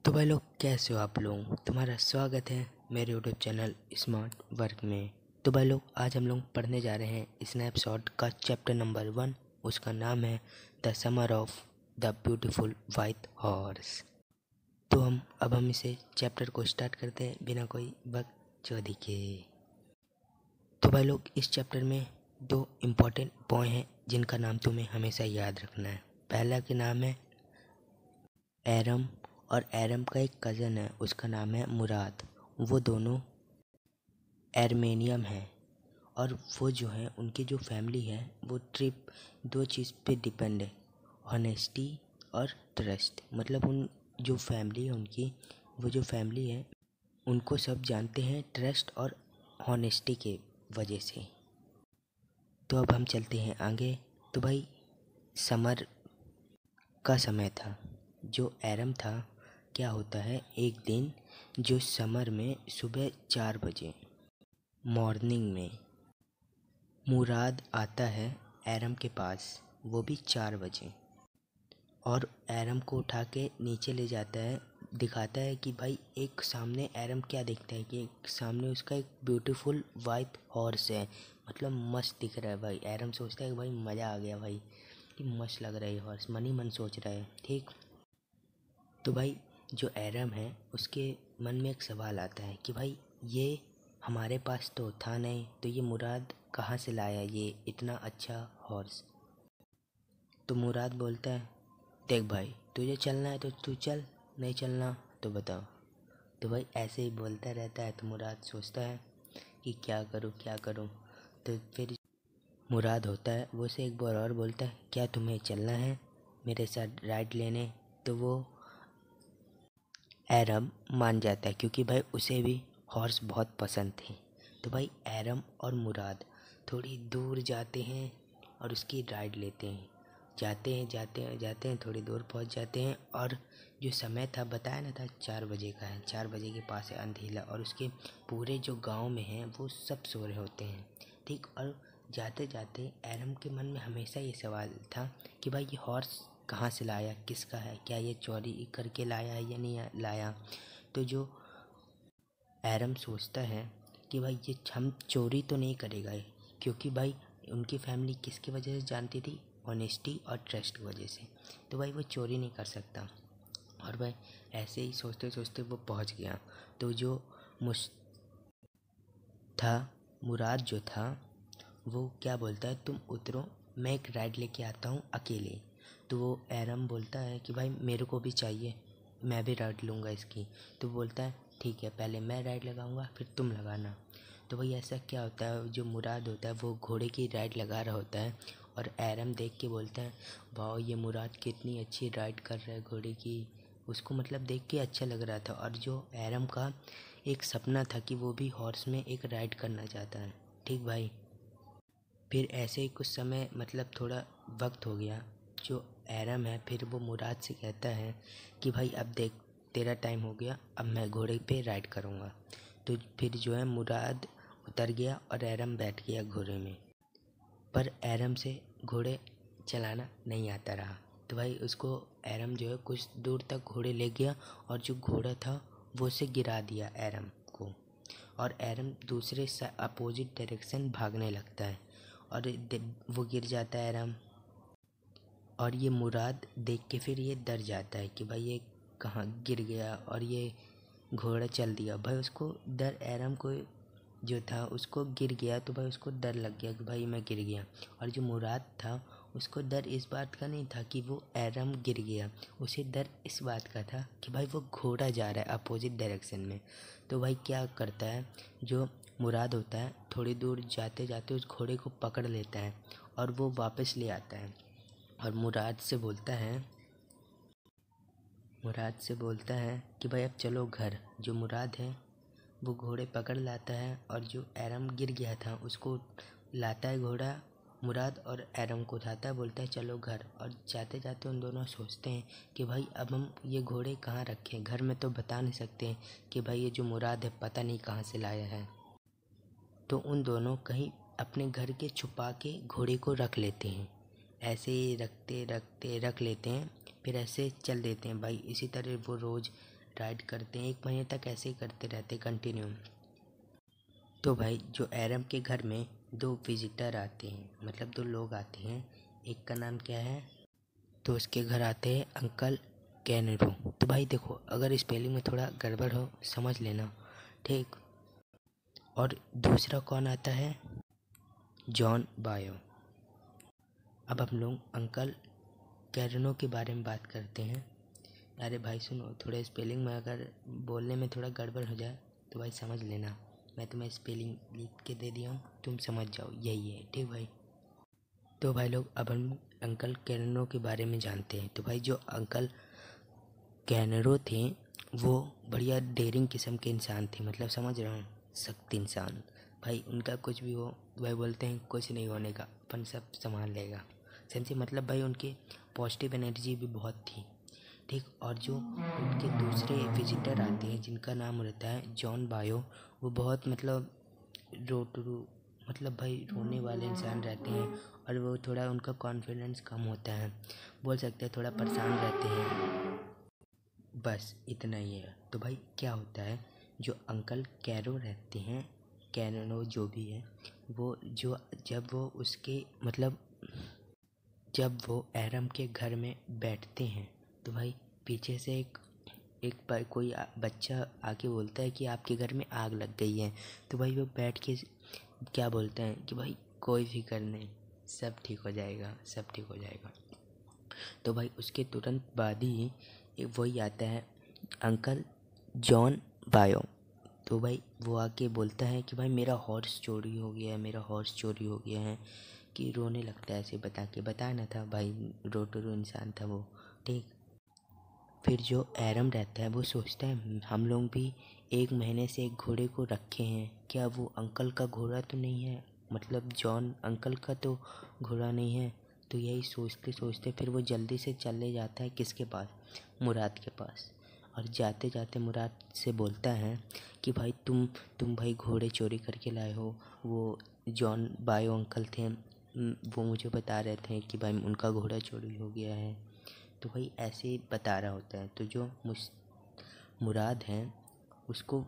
तो भाई लोग, कैसे हो आप लोग। तुम्हारा स्वागत है मेरे यूट्यूब चैनल स्मार्ट वर्क में। तो भाई लोग, आज हम लोग पढ़ने जा रहे हैं स्नैपशॉट का चैप्टर नंबर 1। उसका नाम है the summer of the beautiful white horse. तो हम इसे चैप्टर को स्टार्ट करते हैं बिना कोई वक्त चोरी के। तो भाई लोग, इस चैप्टर में 2 इम्पॉर्टेंट बॉय हैं जिनका नाम तुम्हें हमेशा याद रखना है। पहला के नाम है एरम, और एरम का एक कज़न है, उसका नाम है मुराद। वो दोनों आर्मेनियन हैं, और वो जो है उनकी जो फैमिली है वो ट्रिप 2 चीज़ पे डिपेंड है, ऑनेस्टी और ट्रस्ट। मतलब उन जो फैमिली है उनकी, वो जो फैमिली है उनको सब जानते हैं ट्रस्ट और ऑनेस्टी के वजह से। तो अब हम चलते हैं आगे। तो भाई, समर का समय था। जो एरम था, क्या होता है, एक दिन जो समर में सुबह 4 बजे मॉर्निंग में मुराद आता है एरम के पास, वो भी 4 बजे, और एरम को उठा के नीचे ले जाता है। दिखाता है कि भाई एक सामने एरम क्या देखता है कि एक सामने उसका एक ब्यूटीफुल वाइट हॉर्स है। मतलब मस्त दिख रहा है भाई। एरम सोचता है कि भाई मज़ा आ गया भाई, कि मस्त लग रहा है हॉर्स, मन ही मन सोच रहा है। ठीक। तो भाई, जो एरम है उसके मन में एक सवाल आता है कि भाई ये हमारे पास तो था नहीं, तो ये मुराद कहाँ से लाया ये इतना अच्छा हॉर्स। तो मुराद बोलता है, देख भाई, तुझे चलना है तो तू चल, नहीं चलना तो बताओ। तो भाई ऐसे ही बोलता रहता है। तो मुराद सोचता है कि क्या करूँ क्या करूँ। तो फिर मुराद होता है, वो से एक बार और बोलता है, क्या तुम्हें चलना है मेरे साथ राइड लेने। तो वो एरम मान जाता है, क्योंकि भाई उसे भी हॉर्स बहुत पसंद थे। तो भाई एरम और मुराद थोड़ी दूर जाते हैं और उसकी राइड लेते हैं। जाते हैं थोड़ी दूर पहुंच जाते हैं, और जो समय था बताया ना था 4 बजे का है। 4 बजे के पास है अंधेला, और उसके पूरे जो गांव में हैं वो सब सो रहे होते हैं। ठीक। और जाते जाते एरम के मन में हमेशा ये सवाल था कि भाई ये हॉर्स कहाँ से लाया, किसका है, क्या ये चोरी करके लाया है या नहीं लाया। तो जो एरम सोचता है कि भाई ये हम चोरी तो नहीं करेगा ये, क्योंकि भाई उनकी फैमिली किसकी वजह से जानती थी, ऑनेस्टी और ट्रस्ट की वजह से। तो भाई वो चोरी नहीं कर सकता। और भाई ऐसे ही सोचते सोचते वो पहुंच गया। तो जो मुश था मुराद जो था, वो क्या बोलता है, तुम उतरो, मैं एक राइड लेके आता हूँ अकेले। तो वो एरम बोलता है कि भाई मेरे को भी चाहिए, मैं भी राइड लूँगा इसकी। तो बोलता है ठीक है, पहले मैं राइड लगाऊँगा फिर तुम लगाना। तो भाई ऐसा क्या होता है, जो मुराद होता है वो घोड़े की राइड लगा रहा होता है, और एरम देख के बोलता है, वाह ये मुराद कितनी अच्छी राइड कर रहा है घोड़े की। उसको मतलब देख के अच्छा लग रहा था। और जो एरम का एक सपना था कि वो भी हॉर्स में एक राइड करना चाहता है। ठीक भाई। फिर ऐसे ही कुछ समय, मतलब थोड़ा वक्त हो गया। जो एरम है फिर वो मुराद से कहता है कि भाई अब देख, तेरा टाइम हो गया, अब मैं घोड़े पे राइड करूँगा। तो फिर जो है मुराद उतर गया और एरम बैठ गया घोड़े में। पर एरम से घोड़े चलाना नहीं आता रहा। तो भाई उसको एरम जो है कुछ दूर तक घोड़े ले गया, और जो घोड़ा था वो उसे गिरा दिया एरम को। और एरम दूसरे अपोजिट डायरेक्शन भागने लगता है, और वो गिर जाता है एरम। और ये मुराद देख के फिर ये डर जाता है कि भाई ये कहाँ गिर गया, और ये घोड़ा चल दिया। भाई उसको डर, एरम को जो था उसको गिर गया तो भाई उसको डर लग गया कि भाई मैं गिर गया। और जो मुराद था उसको डर इस बात का नहीं था कि वो एरम गिर गया, उसे डर इस बात का था कि भाई वो घोड़ा जा रहा है अपोजिट डायरेक्शन में। तो भाई क्या करता है, जो मुराद होता है थोड़ी दूर जाते जाते उस घोड़े को पकड़ लेता है, और वो वापस ले आता है। और मुराद से बोलता है कि भाई अब चलो घर। जो मुराद है वो घोड़े पकड़ लाता है, और जो एरम गिर गया था उसको लाता है घोड़ा मुराद, और एरम को उठाता है, बोलता है चलो घर। और जाते जाते उन दोनों सोचते हैं कि भाई अब हम ये घोड़े कहाँ रखें, घर में तो बता नहीं सकते कि भाई ये जो मुराद है पता नहीं कहाँ से लाया है। तो उन दोनों कहीं अपने घर के छुपा के घोड़े को रख लेते हैं। ऐसे ही रखते रखते रख लेते हैं, फिर ऐसे चल देते हैं भाई। इसी तरह वो रोज़ राइड करते हैं। 1 महीने तक ऐसे ही करते रहते कंटिन्यू। तो भाई जो एरम के घर में 2 विजिटर आते हैं, मतलब 2 लोग आते हैं। एक का नाम क्या है, तो उसके घर आते हैं अंकल कैनरो। तो भाई देखो, अगर स्पेलिंग में थोड़ा गड़बड़ हो समझ लेना, ठीक। और दूसरा कौन आता है, जॉन बायो। अब हम लोग अंकल कैरनो के बारे में बात करते हैं। अरे भाई सुनो, थोड़ा स्पेलिंग में अगर बोलने में थोड़ा गड़बड़ हो जाए तो भाई समझ लेना, मैं तुम्हें स्पेलिंग लिख के दे दिया हूँ, तुम समझ जाओ यही है, ठीक भाई। तो भाई लोग अब हम अंकल कैनरो के बारे में जानते हैं। तो भाई जो अंकल कैनरो थे वो बढ़िया डेयरिंग किस्म के इंसान थे, मतलब समझ रहा हूँ, सख्त इंसान। भाई उनका कुछ भी हो, भाई बोलते हैं कुछ नहीं होने का, अपन सब संभाल लेगा, समझे। मतलब भाई उनकी पॉजिटिव एनर्जी भी बहुत थी, ठीक। और जो उनके दूसरे विजिटर आते हैं जिनका नाम रहता है जॉन बायो, वो बहुत मतलब मतलब भाई रोने वाले इंसान रहते हैं। और वो थोड़ा उनका कॉन्फिडेंस कम होता है, बोल सकते हैं थोड़ा परेशान रहते हैं, बस इतना ही है। तो भाई क्या होता है, जो अंकल कैरो रहते हैं, कैरो जो भी है, वो जो जब वो उसके मतलब जब वो एरम के घर में बैठते हैं तो भाई पीछे से कोई बच्चा आके बोलता है कि आपके घर में आग लग गई है। तो भाई वो बैठ के क्या बोलते हैं कि भाई कोई फिक्र नहीं, सब ठीक हो जाएगा, सब ठीक हो जाएगा। तो भाई उसके तुरंत बाद ही वही आता है अंकल जॉन बायो। तो भाई वो आके बोलता है कि भाई मेरा हॉर्स चोरी हो गया है, मेरा हॉर्स चोरी हो गया है, कि रोने लगता है ऐसे बताया ना था भाई, रोटोरो इंसान था वो, ठीक। फिर जो एरम रहता है वो सोचता है हम लोग भी 1 महीने से एक घोड़े को रखे हैं, क्या वो अंकल का घोड़ा तो नहीं है, मतलब जॉन अंकल का तो घोड़ा नहीं है। तो यही सोचते सोचते फिर वो जल्दी से चले जाता है किसके पास, मुराद के पास। और जाते जाते मुराद से बोलता है कि भाई तुम भाई घोड़े चोरी करके लाए हो। वो जॉन बायो अंकल थे, वो मुझे बता रहे थे कि भाई उनका घोड़ा चोरी हो गया है। तो भाई ऐसे ही बता रहा होता है। तो जो मुराद है उसको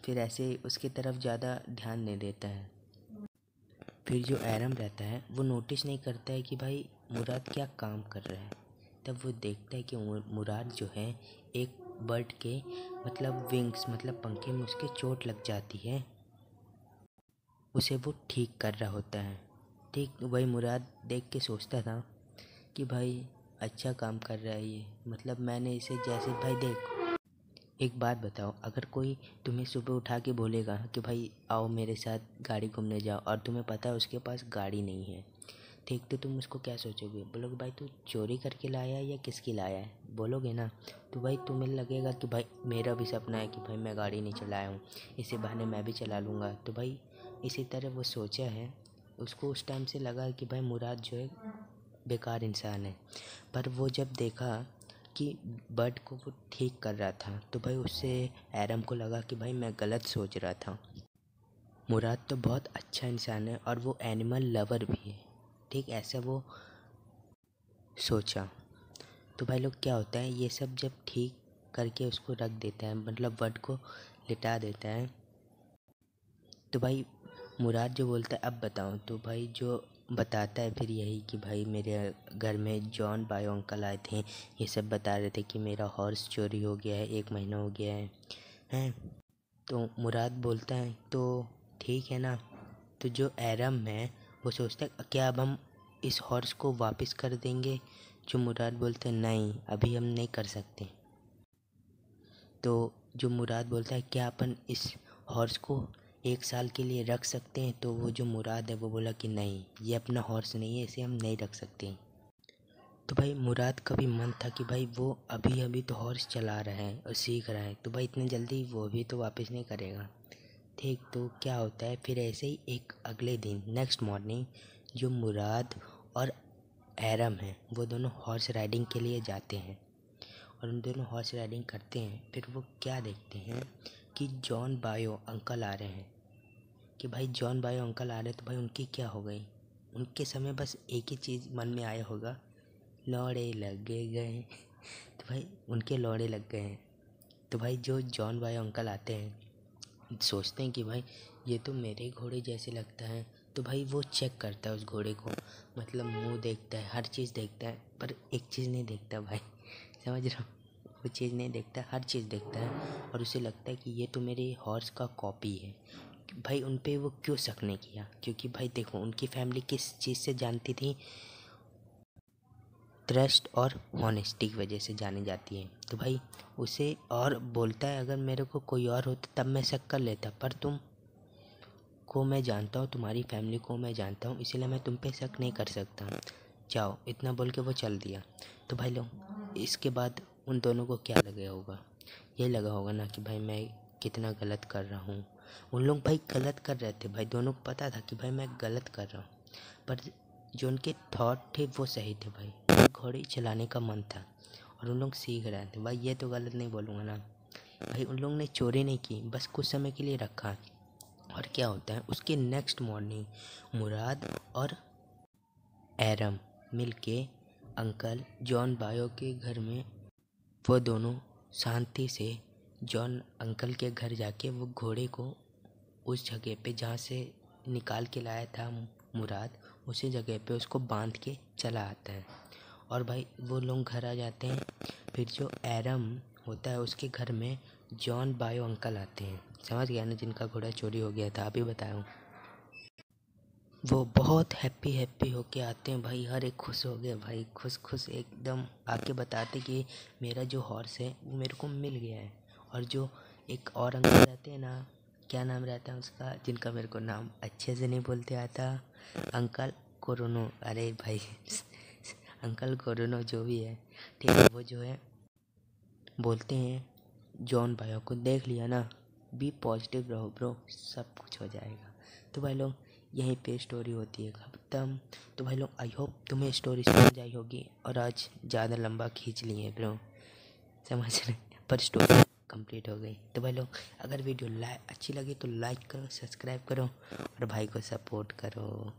फिर ऐसे उसकी तरफ ज़्यादा ध्यान नहीं देता है। फिर जो एरम रहता है वो नोटिस नहीं करता है कि भाई मुराद क्या काम कर रहा है। तब वो देखता है कि मुराद जो है एक बर्ड के मतलब विंग्स मतलब पंखे में उसके चोट लग जाती है, उसे वो ठीक कर रहा होता है, ठीक। वही मुराद देख के सोचता था कि भाई अच्छा काम कर रहा है ये, मतलब मैंने इसे जैसे भाई देख, एक बात बताओ, अगर कोई तुम्हें सुबह उठा के बोलेगा कि भाई आओ मेरे साथ गाड़ी घूमने जाओ, और तुम्हें पता है उसके पास गाड़ी नहीं है, ठीक, तो तुम उसको क्या सोचोगे, बोलोगे भाई तू चोरी करके लाया है या किसकी लाया है, बोलोगे ना। तो भाई तुम्हें लगेगा कि भाई मेरा भी सपना है कि भाई मैं गाड़ी नहीं चलाया हूँ, इसी बहाने मैं भी चला लूँगा। तो भाई इसी तरह वो सोचा है, उसको उस टाइम से लगा कि भाई मुराद जो है बेकार इंसान है। पर वो जब देखा कि बर्ड को वो ठीक कर रहा था तो भाई उससे एरम को लगा कि भाई मैं गलत सोच रहा था, मुराद तो बहुत अच्छा इंसान है और वो एनिमल लवर भी है, ठीक, ऐसा वो सोचा। तो भाई लोग क्या होता है, ये सब जब ठीक करके उसको रख देता है, मतलब बर्ड को लिटा देता है, तो भाई मुराद जो बोलता है अब बताओ, तो भाई जो बताता है फिर यही कि भाई मेरे घर में जॉन बायो अंकल आए थे, ये सब बता रहे थे कि मेरा हॉर्स चोरी हो गया है, 1 महीना हो गया है हैं। तो मुराद बोलता है तो ठीक है ना। तो जो एरम है वो सोचता है क्या अब हम इस हॉर्स को वापस कर देंगे। जो मुराद बोलते हैं नहीं अभी हम नहीं कर सकते। तो जो मुराद बोलता है क्या अपन इस हॉर्स को 1 साल के लिए रख सकते हैं। तो वो जो मुराद है वो बोला कि नहीं ये अपना हॉर्स नहीं है, इसे हम नहीं रख सकते। तो भाई मुराद का भी मन था कि भाई वो अभी अभी तो हॉर्स चला रहा है और सीख रहा है, तो भाई इतनी जल्दी वो भी तो वापस नहीं करेगा, ठीक। तो क्या होता है फिर ऐसे ही एक अगले दिन नेक्स्ट मॉर्निंग जो मुराद और एरम हैं वो दोनों हॉर्स राइडिंग के लिए जाते हैं और उन दोनों हॉर्स राइडिंग करते हैं। फिर वो क्या देखते हैं कि जॉन बायो अंकल आ रहे हैं, कि भाई जॉन बायो अंकल आ रहे हैं। तो भाई उनकी क्या हो गई, उनके समय बस एक ही चीज़ मन में आया होगा, लौड़े लग गए। तो भाई उनके लौड़े लग गए हैं। तो भाई जो जॉन बायो अंकल आते हैं, सोचते हैं कि भाई ये तो मेरे घोड़े जैसे लगता है। तो भाई वो चेक करता है उस घोड़े को, मतलब मुंह देखता है, हर चीज़ देखता है, पर एक चीज़ नहीं देखता भाई, समझ रहा हूँ, वो चीज़ नहीं देखता, हर चीज़ देखता है। और उसे लगता है कि ये तो मेरे हॉर्स का कॉपी है। भाई उन पे वो क्यों शक नहीं किया, क्योंकि भाई देखो उनकी फैमिली किस चीज़ से जानती थी, ट्रस्ट और हॉनेस्टी की वजह से जानी जाती है। तो भाई उसे और बोलता है अगर मेरे को कोई और होता तब मैं शक कर लेता, पर तुम को मैं जानता हूँ, तुम्हारी फैमिली को मैं जानता हूँ, इसीलिए मैं तुम पे शक नहीं कर सकता, जाओ, इतना बोल के वो चल दिया। तो भाई लोग इसके बाद उन दोनों को क्या लगा होगा, ये लगा होगा ना कि भाई मैं कितना गलत कर रहा हूँ। उन लोग भाई गलत कर रहे थे, भाई दोनों को पता था कि भाई मैं गलत कर रहा हूँ, पर जो उनके थॉट थे वो सही थे भाई, उन्हें घोड़े चलाने का मन था और उन लोग सीख रहे थे। भाई ये तो गलत नहीं बोलूँगा ना, भाई उन लोगों ने चोरी नहीं की, बस कुछ समय के लिए रखा। और क्या होता है उसके नेक्स्ट मॉर्निंग मुराद और एरम मिलके अंकल जॉन बायो के घर में, वो दोनों शांति से जॉन अंकल के घर जाके वो घोड़े को उस जगह पे जहाँ से निकाल के लाया था मुराद, उसी जगह पे उसको बांध के चला आता है। और भाई वो लोग घर आ जाते हैं। फिर जो एरम होता है उसके घर में जॉन बायो अंकल आते हैं, समझ गया ना, जिनका घोड़ा चोरी हो गया था, अभी बताया हूँ। वो बहुत हैप्पी होके आते हैं भाई, हर एक खुश हो गए भाई, खुश एकदम आके बताते कि मेरा जो हॉर्स है वो मेरे को मिल गया है। और जो एक और अंकल रहते हैं ना, क्या नाम रहता है उसका, जिनका मेरे को नाम अच्छे से नहीं बोलते आता, अंकल कोरोनो, अरे भाई अंकल कोरोनो जो भी है, ठीक है, वो जो है बोलते हैं जॉन भाइयों को, देख लिया ना, बी पॉजिटिव रहो ब्रो, सब कुछ हो जाएगा। तो भाई लोग यहीं पे स्टोरी होती है खत्म। तो भाई लोग आई होप तुम्हें स्टोरी समझ आई होगी, और आज ज़्यादा लंबा खींच लिए ब्रो, समझ रहे, पर स्टोरी कंप्लीट हो गई। तो भाई लोग अगर वीडियो अच्छी लगी तो लाइक करो, सब्सक्राइब करो और भाई को सपोर्ट करो।